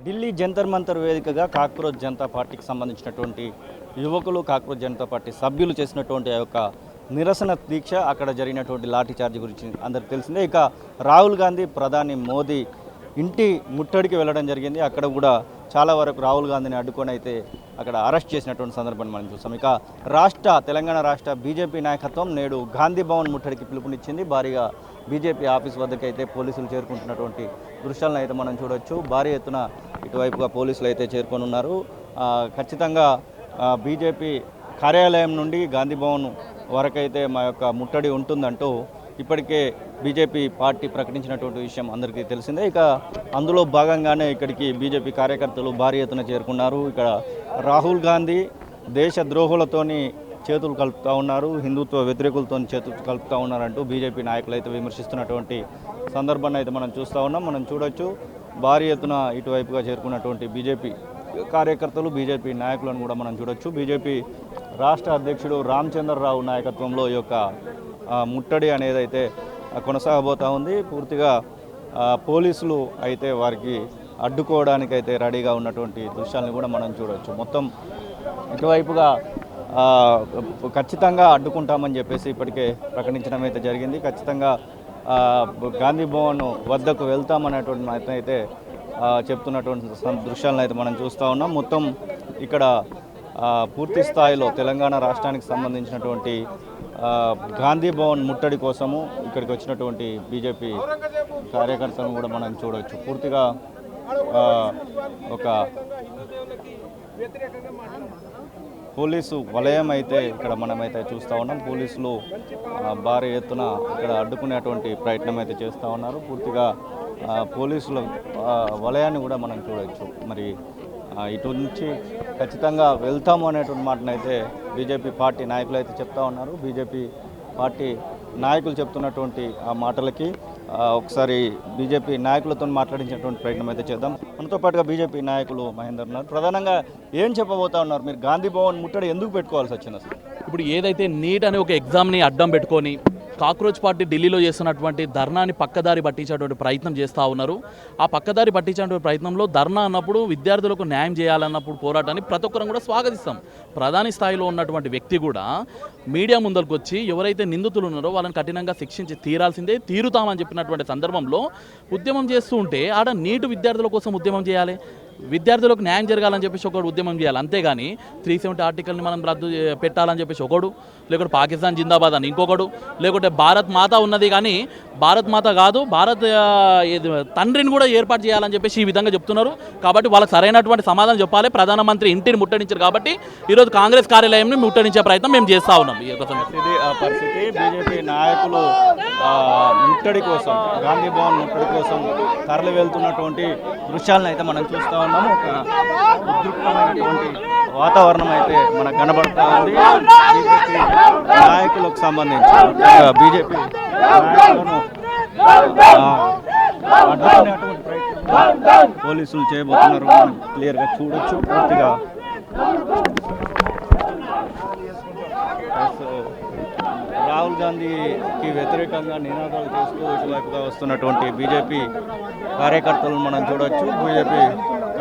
ఢిల్లీ జంతర్ మంతర్ వేదికగా కాక్రోచ్ జనతా పార్టీకి సంబంధించినటువంటి యువకులు కాక్రోచ్ జనతా పార్టీ సభ్యులు చేసినటువంటి ఆ యొక్క నిరసన దీక్ష, అక్కడ జరిగినటువంటి లాఠీ చార్జ్ గురించి అందరికీ తెలిసిందే. ఇక రాహుల్ గాంధీ ప్రధాని మోదీ ఇంటి ముట్టడికి వెళ్ళడం జరిగింది. అక్కడ కూడా చాలా వరకు రాహుల్ గాంధీని అడ్డుకొని అయితే అక్కడ అరెస్ట్ చేసినటువంటి సందర్భాన్ని మనం చూస్తాం. ఇక తెలంగాణ రాష్ట్ర బీజేపీ నాయకత్వం నేడు గాంధీ భవన్ ముట్టడికి పిలుపునిచ్చింది. భారీగా బీజేపీ ఆఫీస్ వద్దకు అయితే పోలీసులు చేరుకుంటున్నటువంటి దృశ్యాలను అయితే మనం చూడొచ్చు. భారీ ఎత్తున ఇటువైపుగా పోలీసులు అయితే చేరుకొని ఉన్నారు. ఖచ్చితంగా బీజేపీ కార్యాలయం నుండి గాంధీ భవన్ వరకైతే మా యొక్క ముట్టడి ఉంటుందంటూ ఇప్పటికే బీజేపీ పార్టీ ప్రకటించినటువంటి విషయం అందరికీ తెలిసిందే. ఇక అందులో భాగంగానే ఇక్కడికి బీజేపీ కార్యకర్తలు భారీ ఎత్తున చేరుకున్నారు. ఇక్కడ రాహుల్ గాంధీ దేశ ద్రోహులతోని చేతులు కలుపుతూ ఉన్నారు, హిందుత్వ వ్యతిరేకులతో చేతులు కలుపుతూ ఉన్నారంటూ బీజేపీ నాయకులు అయితే విమర్శిస్తున్నటువంటి సందర్భాన్ని అయితే మనం చూస్తూ ఉన్నాం. మనం చూడొచ్చు భారీ ఎత్తున ఇటువైపుగా చేరుకున్నటువంటి బీజేపీ కార్యకర్తలు, బీజేపీ నాయకులను కూడా మనం చూడొచ్చు. బీజేపీ రాష్ట్ర అధ్యక్షుడు రామచంద్రరావు నాయకత్వంలో ఈ యొక్క ముట్టడి అనేది అయితే కొనసాగబోతూ ఉంది. పూర్తిగా పోలీసులు అయితే వారికి అడ్డుకోవడానికైతే రెడీగా ఉన్నటువంటి దృశ్యాలను కూడా మనం చూడవచ్చు. మొత్తం ఇటువైపుగా ఖచ్చితంగా అడ్డుకుంటామని చెప్పేసి ఇప్పటికే ప్రకటించడం అయితే జరిగింది. ఖచ్చితంగా గాంధీ భవన్ వద్దకు వెళ్తామనేటువంటి అయితే చెప్తున్నటువంటి దృశ్యాలను అయితే మనం చూస్తూ ఉన్నాం. మొత్తం ఇక్కడ పూర్తి స్థాయిలో తెలంగాణ రాష్ట్రానికి సంబంధించినటువంటి గాంధీ భవన్ ముట్టడి కోసము ఇక్కడికి వచ్చినటువంటి బీజేపీ కార్యకర్తలను కూడా మనం చూడవచ్చు. పూర్తిగా ఒక పోలీసు వలయం అయితే ఇక్కడ మనమైతే చూస్తూ ఉన్నాం. పోలీసులు భారీ ఎత్తున ఇక్కడ అడ్డుకునేటువంటి ప్రయత్నం అయితే చేస్తూ ఉన్నారు. పూర్తిగా పోలీసుల వలయాన్ని కూడా మనం చూడవచ్చు. మరి ఇటు నుంచి ఖచ్చితంగా వెళ్తాము అనేటువంటి మాటనైతే బీజేపీ పార్టీ నాయకులు అయితే చెప్తా ఉన్నారు. బీజేపీ పార్టీ నాయకులు చెప్తున్నటువంటి ఆ మాటలకి ఒకసారి బీజేపీ నాయకులతో మాట్లాడించినటువంటి ప్రయత్నం అయితే చేద్దాం. మనతో పాటుగా బీజేపీ నాయకులు మహేందర్ ఉన్నారు. ప్రధానంగా ఏం చెప్పబోతా ఉన్నారు? మీరు గాంధీ భవన్ ముట్టడి ఎందుకు పెట్టుకోవాల్సి వచ్చింది అసలు? ఇప్పుడు ఏదైతే నీట్ అనే ఒక ఎగ్జామ్ని అడ్డం పెట్టుకొని కాక్రోచ్ పార్టీ ఢిల్లీలో చేస్తున్నటువంటి ధర్నాని పక్కదారి పట్టించేటువంటి ప్రయత్నం చేస్తూ ఉన్నారు. ఆ పక్కదారి పట్టించేటువంటి ప్రయత్నంలో ధర్నా అన్నప్పుడు విద్యార్థులకు న్యాయం చేయాలన్నప్పుడు పోరాటాన్ని ప్రతి ఒక్కరం కూడా స్వాగతిస్తాం. ప్రధాని స్థాయిలో ఉన్నటువంటి వ్యక్తి కూడా మీడియా ముందరకు వచ్చి ఎవరైతే నిందితులు ఉన్నారో వాళ్ళని కఠినంగా శిక్షించి తీరుతామని చెప్పినటువంటి సందర్భంలో ఉద్యమం చేస్తూ ఉంటే ఆడ నీటు విద్యార్థుల కోసం ఉద్యమం చేయాలి, విద్యార్థులకు న్యాయం జరగాలని చెప్పేసి ఒకడు ఉద్యమం చేయాలి. అంతేగాని 370 ఆర్టికల్ని మనం రద్దు పెట్టాలని చెప్పేసి ఒకడు, లేకుంటే పాకిస్తాన్ జిందాబాద్ అని ఇంకొకడు, లేకుంటే భారత్ మాత ఉన్నది కానీ భారత్ మాత కాదు భారత్ తండ్రిని కూడా ఏర్పాటు చేయాలని చెప్పేసి ఈ విధంగా చెప్తున్నారు. కాబట్టి వాళ్ళకి సరైనటువంటి సమాధానం చెప్పాలి. ప్రధానమంత్రి ఇంటిని ముట్టడించారు కాబట్టి ఈరోజు కాంగ్రెస్ కార్యాలయంని ముట్టడించే ప్రయత్నం మేము చేస్తూ ఉన్నాం. ఈ పరిస్థితి బీజేపీ నాయకులు ముట్టడి కోసం, గాంధీ భవన్ ముట్టడి కోసం తరలి వెళ్తున్నటువంటి దృశ్యాలను అయితే మనం చూస్తూ ఉన్నాము. ఒక ఉద్రిక్తమైనటువంటి వాతావరణం అయితే మనకు కనబడతా ఉంది. బీజేపీ నాయకులకు సంబంధించి బీజేపీ నాయకులను అడ్డుకునేటువంటి ప్రయత్నం పోలీసులు చేయబోతున్నారు. మనం క్లియర్గా చూడొచ్చు. పూర్తిగా రాహుల్ గాంధీకి వ్యతిరేకంగా నినాదాలు చేస్తూ ఇటువైపుగా వస్తున్నటువంటి బీజేపీ కార్యకర్తలను మనం చూడవచ్చు. బీజేపీ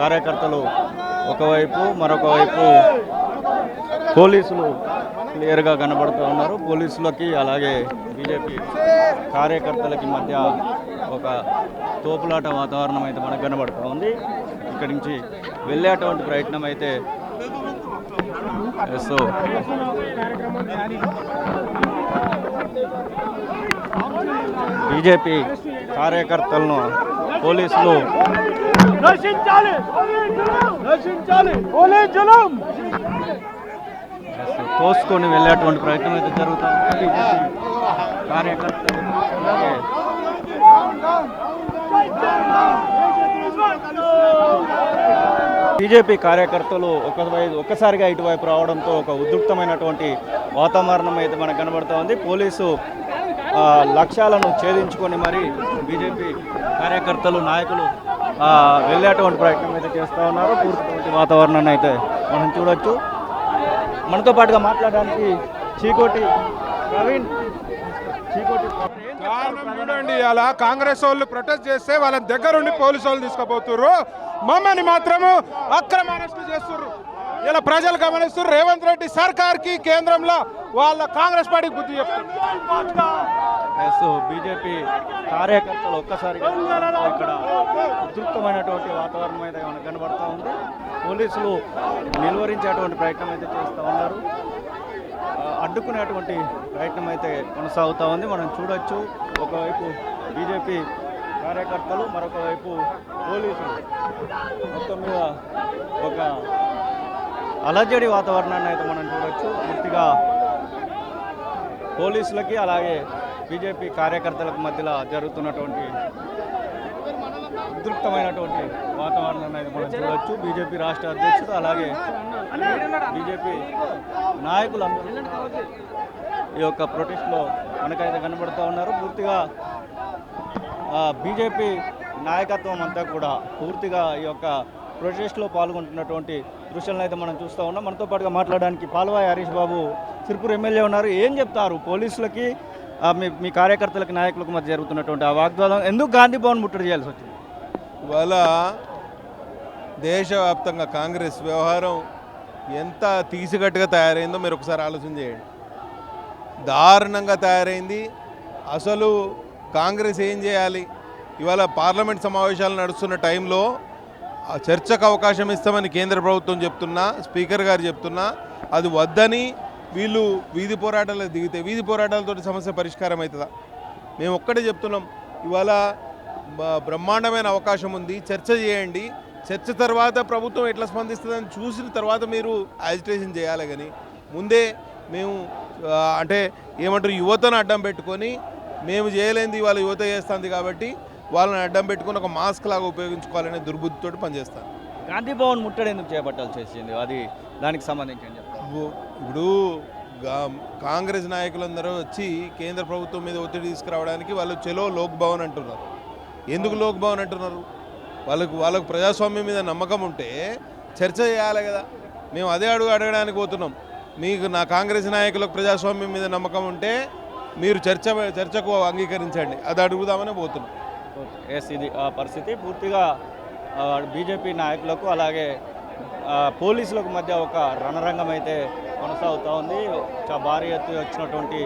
కార్యకర్తలు ఒకవైపు, మరొక వైపు పోలీసులు క్లియర్గా కనబడుతూ ఉన్నారు. పోలీసులకి అలాగే బీజేపీ కార్యకర్తలకి మధ్య ఒక తోపులాట వాతావరణం అయితే మనకు కనబడుతూ ఉంది. ఇక్కడి నుంచి వెళ్ళేటువంటి ప్రయత్నం అయితే బీజేపీ కార్యకర్తలను పోలీసులు తోసుకొని వెళ్ళేటువంటి ప్రయత్నం అయితే జరుగుతుంది. బీజేపీ కార్యకర్తలు బీజేపీ కార్యకర్తలు ఒక్కసారిగా ఇటువైపు రావడంతో ఒక ఉద్రిక్తమైనటువంటి వాతావరణం అయితే మనకు కనబడుతూ ఉంది. పోలీసు లక్ష్యాలను ఛేదించుకొని మరి బీజేపీ కార్యకర్తలు, నాయకులు వెళ్ళేటువంటి ప్రయత్నం అయితే చేస్తూ ఉన్నారు. పూర్తి వాతావరణాన్ని అయితే మనం చూడొచ్చు. మనతో పాటుగా మాట్లాడడానికి చీకోటి ప్రవీణ్ కారణం చూడండి, అలా కాంగ్రెస్ వాళ్ళు ప్రొటెస్ట్ చేస్తే వాళ్ళ దగ్గరుండి పోలీసు వాళ్ళు తీసుకుపోతుర్రు, మమ్మల్ని మాత్రము అక్రమ అరెస్టు చేస్తుర్రు. ఇలా ప్రజలు గమనిస్తున్నారు. రేవంత్ రెడ్డి సర్కార్కి కేంద్రంలో వాళ్ళ కాంగ్రెస్ పార్టీకి బుద్ధి చెప్తున్నారు. బీజేపీ కార్యకర్తలు ఒక్కసారిగా ఇక్కడ ఉద్రిక్తమైనటువంటి వాతావరణం అయితే మనకు కనబడుతూ ఉంది. పోలీసులు నిలువరించేటువంటి ప్రయత్నం అయితే చేస్తూ ఉన్నారు, అడ్డుకునేటువంటి ప్రయత్నం అయితే కొనసాగుతూ ఉంది. మనం చూడొచ్చు, ఒకవైపు బీజేపీ కార్యకర్తలు, మరొక వైపు పోలీసులు, మొత్తం మీద ఒక అలజడి వాతావరణాన్ని అయితే మనం చూడొచ్చు. పూర్తిగా పోలీసులకి అలాగే బీజేపీ కార్యకర్తలకు మధ్యలో జరుగుతున్నటువంటి ఉద్రిక్తమైనటువంటి వాతావరణాన్ని అయితే మనం చూడొచ్చు. బీజేపీ రాష్ట్ర అధ్యక్షుడు అలాగే బీజేపీ నాయకులందరూ ఈ యొక్క ప్రొటెస్ట్లో మనకైతే కనబడుతూ ఉన్నారు. పూర్తిగా బీజేపీ నాయకత్వం అంతా కూడా పూర్తిగా ఈ యొక్క ప్రొటెస్ట్లో పాల్గొంటున్నటువంటి దృశ్యాలను అయితే మనం చూస్తూ ఉన్నాం. మనతో పాటుగా మాట్లాడడానికి పాల్వాయి హరీష్ బాబు సిర్పూర్ ఎమ్మెల్యే ఉన్నారు. ఏం చెప్తారు పోలీసులకి మీ కార్యకర్తలకి నాయకులకు మధ్య జరుగుతున్నటువంటి ఆ వాగ్వాదం, ఎందుకు గాంధీ భవన్ ముట్టడి చేయాల్సి వచ్చింది? ఇవాళ దేశవ్యాప్తంగా కాంగ్రెస్ వ్యవహారం ఎంత తీసికట్టుగా తయారైందో మీరు ఒకసారి ఆలోచన చేయండి. దారుణంగా తయారైంది. అసలు కాంగ్రెస్ ఏం చేయాలి? ఇవాళ పార్లమెంట్ సమావేశాలు నడుస్తున్న టైంలో చర్చకు అవకాశం ఇస్తామని కేంద్ర ప్రభుత్వం చెప్తున్నా, స్పీకర్ గారు చెప్తున్నా, అది వద్దని వీళ్ళు వీధి పోరాటాలకు దిగితే వీధి పోరాటాలతో సమస్య పరిష్కారం అవుతుందా? మేము ఒక్కటే చెప్తున్నాం, ఇవాళ బ్రహ్మాండమైన అవకాశం ఉంది, చర్చ చేయండి. చర్చ తర్వాత ప్రభుత్వం ఎట్లా స్పందిస్తుందని చూసిన తర్వాత మీరు యాజిటేషన్ చేయాలి. కానీ ముందే మేము అంటే ఏమంటారు, యువతను అడ్డం పెట్టుకొని మేము చేయలేనిది వాళ్ళ యువత చేస్తుంది కాబట్టి వాళ్ళని అడ్డం పెట్టుకుని ఒక మాస్క్ లాగా ఉపయోగించుకోవాలనే దుర్బుద్ధితో పనిచేస్తాను. గాంధీ భవన్ ముట్టడి ఎందుకు చేపట్టాల్సి వచ్చింది? అది దానికి సంబంధించి అని చెప్తాను. ఇప్పుడు కాంగ్రెస్ నాయకులందరూ వచ్చి కేంద్ర ప్రభుత్వం మీద ఒత్తిడి తీసుకురావడానికి వాళ్ళు చెలో లోక్ భవన్ అంటున్నారు. ఎందుకు లోక్ భవన్ అంటున్నారు? వాళ్ళకు ప్రజాస్వామ్యం మీద నమ్మకం ఉంటే చర్చ చేయాలి కదా. మేము అదే అడగడానికి పోతున్నాం. మీకు నా కాంగ్రెస్ నాయకులకు ప్రజాస్వామ్యం మీద నమ్మకం ఉంటే మీరు చర్చకు అంగీకరించండి, అది అడుగుదామనే పోతున్నాం. ఎస్, ఇది పరిస్థితి. పూర్తిగా బీజేపీ నాయకులకు అలాగే పోలీసులకు మధ్య ఒక రణరంగం అయితే కొనసాగుతూ ఉంది. భారీ ఎత్తు వచ్చినటువంటి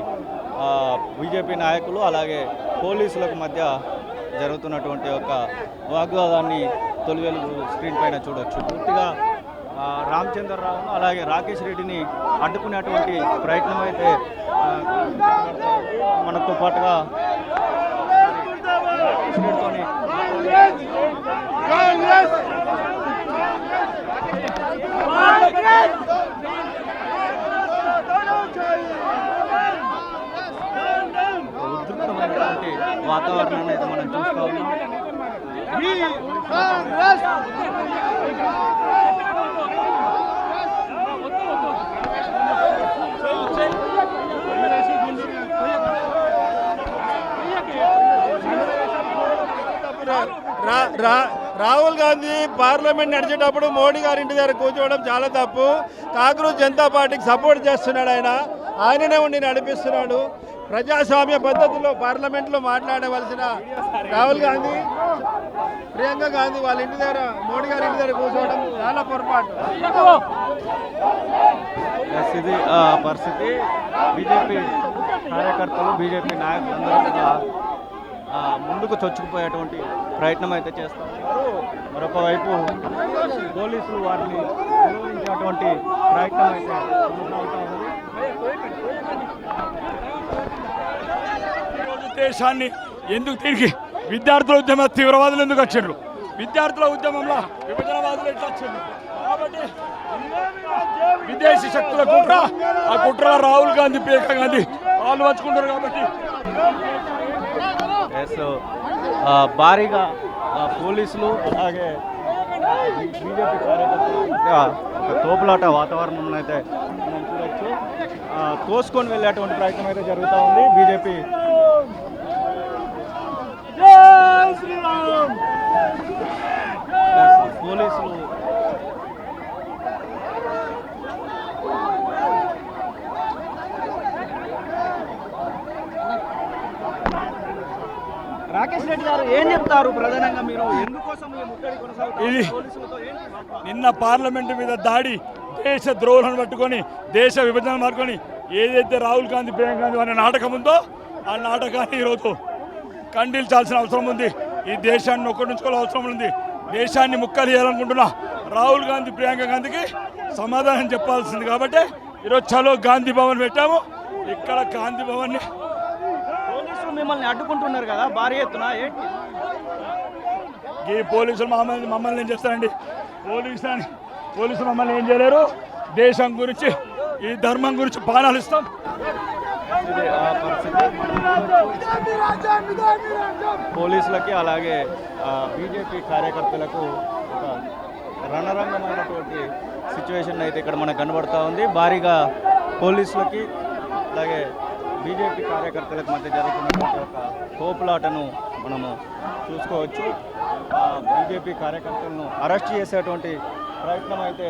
బీజేపీ నాయకులు అలాగే పోలీసులకు మధ్య జరుగుతున్నటువంటి ఒక వాగ్వాదాన్ని తొలివేలు స్క్రీన్ పైన చూడొచ్చు. పూర్తిగా రామచంద్రరావును అలాగే రాకేష్ రెడ్డిని అడ్డుకునేటువంటి ప్రయత్నం అయితే మనతో పాటుగా రాకేష్ రెడ్డితోని ఉద్రిక్తమైనటువంటి వాతావరణాన్ని అయితే మనం చూస్తూ ఉన్నాం. రాహుల్ గాంధీ పార్లమెంట్ నడిచేటప్పుడు మోడీ గారి ఇంటి దగ్గర కూర్చోవడం చాలా తప్పు. కాంగ్రెస్ జనతా పార్టీకి సపోర్ట్ చేస్తున్నాడు. ఆయననే ఉండి నడిపిస్తున్నాడు. ప్రజాస్వామ్య పద్ధతిలో పార్లమెంట్లో మాట్లాడవలసిన రాహుల్ గాంధీ, ప్రియాంక గాంధీ వాళ్ళ ఇంటి దగ్గర మోడీ గారి ఇంటి దగ్గర కూర్చోవడం చాలా పొరపాటు. ఇది పరిస్థితి. బీజేపీ కార్యకర్తలు బీజేపీ నాయకులందరూ కూడా ముందుకు చొచ్చుకుపోయేటువంటి ప్రయత్నం అయితే చేస్తూ ఉన్నారు. మరొక వైపు పోలీసులు వారిని నిర్వహించేటువంటి ప్రయత్నం అయితే కొనసాగుతూ ఉంది. దేశాన్ని ఎందుకు తిరిగి విద్యార్థుల ఉద్యమ తీవ్రవాదులు ఎందుకు వచ్చారు? విద్యార్థుల ఉద్యమంలో విభజనవాదులు ఎట్లా వచ్చారు? కాబట్టి విదేశీ శక్తుల కుట్ర, ఆ కుట్రలో రాహుల్ గాంధీ, ప్రియాంక గాంధీ వాళ్ళు వచ్చుకుంటారు. కాబట్టి భారీగా పోలీసులు అలాగే బీజేపీ కార్యకర్తలు ఒక తోపులాట వాతావరణం అయితే మనం చూడొచ్చు. తోసుకొని వెళ్ళేటువంటి ప్రయత్నం అయితే జరుగుతూ ఉంది. బీజేపీ పోలీసులు చెప్తారు ప్రధానంగా మీరు ఎందుకోసం ఈ ముట్టడి కొనసాగుతుంది ఇది పోలీసులతో ఏంటి? నిన్న పార్లమెంటు మీద దాడి దేశ ద్రోహులను పట్టుకొని దేశ విభజన మార్కొని ఏదైతే రాహుల్ గాంధీ ప్రియాంక గాంధీ అనే నాటకం ఉందో ఆ నాటకాన్ని ఈరోజు ఖండించాల్సిన అవసరం ఉంది. ఈ దేశాన్ని ఒక్కడించుకోవాల్సిన అవసరం ఉంది. దేశాన్ని ముక్కలు చేయాలనుకుంటున్నా రాహుల్ గాంధీ ప్రియాంక గాంధీకి సమాధానం చెప్పాల్సింది. కాబట్టి ఈరోజు చలో గాంధీ భవన్ పెట్టాము. ఇక్కడ గాంధీ భవన్ని పోలీసులు మిమ్మల్ని అడ్డుకుంటున్నారు కదా భారీ ఎత్తున ఏంటి? ఈ పోలీసులు మమ్మల్ని ఏం చేస్తారండి? పోలీసులు మమ్మల్ని ఏం చేయలేరు. దేశం గురించి ఈ ధర్మం గురించి పానాలు ఇస్తాం. ఇది ఆ పరిస్థితి. పోలీసులకి అలాగే బీజేపీ కార్యకర్తలకు ఒక రణరంగమైనటువంటి సిచ్యువేషన్ అయితే ఇక్కడ మనకు కనబడుతూ ఉంది. భారీగా పోలీసులకి అలాగే బీజేపీ కార్యకర్తలకు మధ్య జరుగుతున్నటువంటి ఒక తోపులాటను మనము చూసుకోవచ్చు. బీజేపీ కార్యకర్తలను అరెస్ట్ చేసేటువంటి ప్రయత్నం అయితే